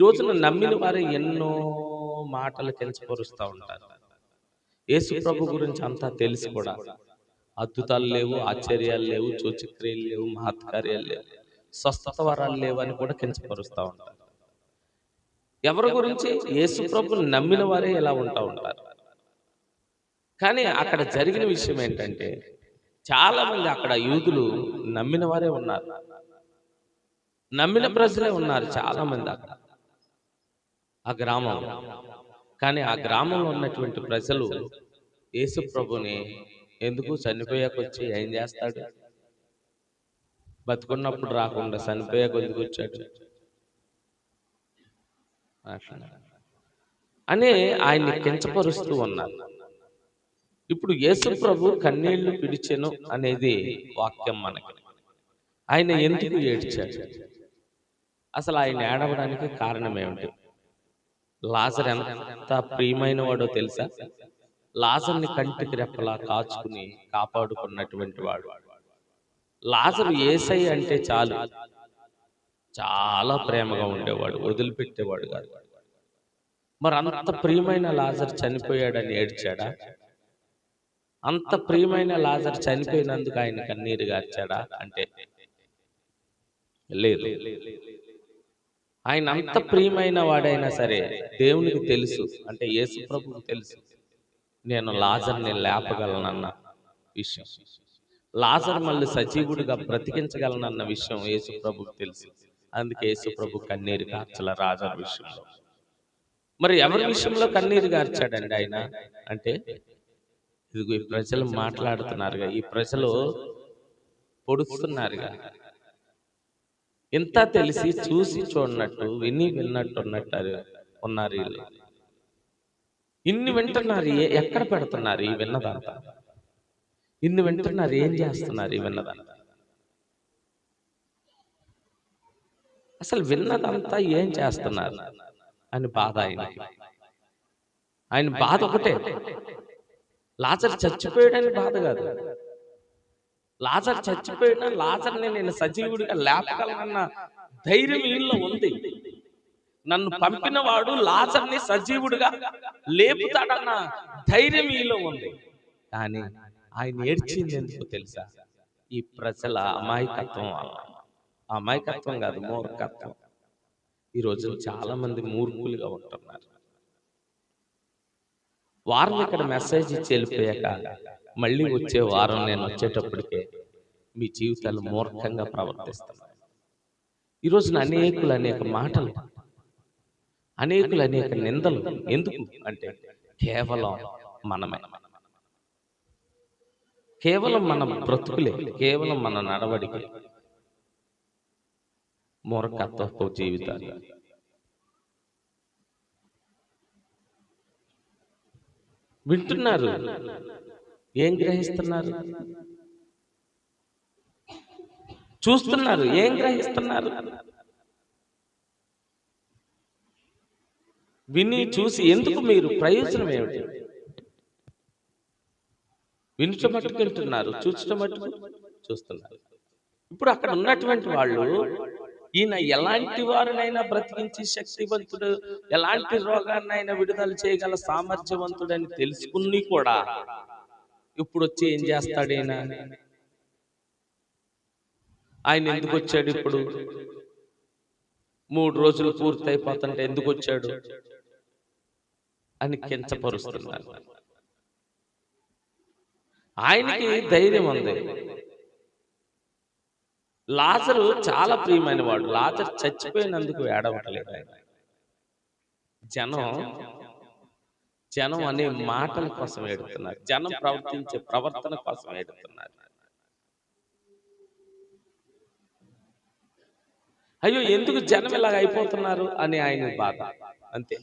ఈ రోజున నమ్మిన వారే ఎన్నో మాటలు కించపరుస్తా ఉంటారు. యేసు ప్రభు గురించి అంతా తెలుసు కూడా. అద్భుతాలు లేవు, ఆశ్చర్యాలు లేవు, సూచక్రియలు లేవు, మహత్కార్యాలు లేవు, స్వస్థత వరాలు లేవు అని కూడా కించపరుస్తా ఉంటారు. ఎవరి గురించి? యేసు ప్రభుని నమ్మిన వారే ఇలా ఉంటా ఉంటారు. కానీ అక్కడ జరిగిన విషయం ఏంటంటే, చాలా మంది అక్కడ యూదులు నమ్మిన వారే ఉన్నారు. నమ్మిన ప్రజలే ఉన్నారు చాలా మంది అక్కడ ఆ గ్రామంలో. కానీ ఆ గ్రామంలో ఉన్నటువంటి ప్రజలు యేసు ప్రభుని ఎందుకు చనిపోయాకొచ్చి ఏం చేస్తాడు? బతుకున్నప్పుడు రాకుండా చనిపోయాక ఎందుకు వచ్చాడు అట్లా అని ఆయన్ని కించపరుస్తూ ఉన్నారు. ఇప్పుడు యేసు ప్రభు కన్నీళ్లు పిడిచెను అనేది వాక్యం మనకి. ఆయన ఎందుకు ఏడ్చాడు? అసలు ఆయన ఏడవడానికి కారణం ఏమిటి? లాజర్ ఎంత ప్రియమైన వాడో తెలుసా? లాజర్ని కంటికి రెప్పలా కాచుకుని కాపాడుకున్నటువంటి వాడు. లాజరు యేసయ్య అంటే చాలు చాలా ప్రేమగా ఉండేవాడు, వదిలిపెట్టేవాడు కాదు. మరి అంత ప్రియమైన లాజర్ చనిపోయాడని ఏడ్చాడా? అంత ప్రియమైన లాజర్ చనిపోయినందుకు ఆయన కన్నీరు గార్చాడా అంటే లేదు. ఆయన అంత ప్రియమైన వాడైనా సరే దేవునికి తెలుసు, అంటే యేసు ప్రభువుకు తెలుసు, నేను లాజర్ని లేపగలనన్న విషయం. లాజర్ మళ్ళీ సజీవుడిగా బ్రతికించగలనన్న విషయం యేసు ప్రభువుకు తెలుసు. అందుకే యేసు ప్రభు కన్నీరు గార్చల లాజర్ విషయంలో. మరి ఎవరి విషయంలో కన్నీరు గార్చాడండి ఆయన అంటే, ఇదిగో ఈ ప్రజలు మాట్లాడుతున్నారుగా, ఈ ప్రజలు పొడుస్తున్నారుగా, ఇంత తెలిసి చూసి చూడనట్టు, విని విన్నట్టు ఉన్నట్టు ఉన్నారు వీళ్ళు. ఇన్ని వింటున్నారు, ఎక్కడ పెడుతున్నారు ఈ విన్నదంతా? ఇన్ని వింటున్నారు, ఏం చేస్తున్నారు ఈ విన్నదంతా? అసలు విన్నదంతా ఏం చేస్తున్నారు అని బాధ ఆయనకి. ఆయన బాధ ఒకటే, లాజర్ చచ్చిపోయాడని బాధ కాదు. లాజర్ చచ్చిపోయినా లాజర్ని నేను సజీవుడిగా లేపగలనన్న ధైర్యం వీళ్ళలో ఉంది. నన్ను పంపిన వాడు లాజర్ని సజీవుడిగా లేపుతాడన్న ధైర్యం వీళ్ళలో ఉంది. కానీ ఆయన ఏడ్చింది ఎందుకు తెలుసా? ఈ ప్రజల అమాయకత్వం వల్ల. అమాయకత్వం కాదు, మూర్ఖత్వం. ఈ రోజు చాలా మంది మూర్ఖులుగా ఉంటున్నారు. వారం ఇక్కడ మెసేజ్ ఇచ్చి వెళ్ళిపోయాక మళ్ళీ వచ్చే వారం నేను వచ్చేటప్పటికే మీ జీవితాలు మూర్ఖంగా ప్రవర్తిస్తున్నారు. ఈరోజున అనేకులు అనేక మాటలు, అనేకులు అనేక నిందలు. ఎందుకు అంటే కేవలం మనమే, కేవలం మన బ్రతుకులే, కేవలం మన నడవడిక, మూర్ఖత్వపు జీవితాలు. వింటున్నారు, ఏం గ్రహిస్తున్నారు? చూస్తున్నారు, ఏం గ్రహిస్తున్నారు? విని చూసి ఎందుకు మీరు ప్రయోజనం ఏమిటి? వినుట మట్టుకు వింటున్నారు, చూచట మట్టుకు చూస్తున్నారు. ఇప్పుడు అక్కడ ఉన్నటువంటి వాళ్ళు, ఈయన ఎలాంటి వారినైనా బ్రతికించి శక్తివంతుడు, ఎలాంటి రోగాన్నైనా విడుదల చేయగల సామర్థ్యవంతుడని తెలుసుకుని కూడా ఇప్పుడు వచ్చి ఏం చేస్తాడు ఈయన? ఆయన ఎందుకు వచ్చాడు? ఇప్పుడు 3 రోజులు పూర్తయిపోతుంటే ఎందుకు వచ్చాడు అని కించపరుస్తున్నారు. ఆయనకి ధైర్యం ఉంది. లాజరు చాలా ప్రియమైన వాడు. లాజరు చచ్చిపోయినందుకు ఏడవట్లేదు ఆయన. జనం అనే మాటల కోసం ఏడుతున్నారు, జనం ప్రవర్తించే ప్రవర్తన కోసం ఏడుతున్నారు. అయ్యో ఎందుకు జనం ఇలాగ అయిపోతున్నారు అని ఆయన బాధ, అంతే.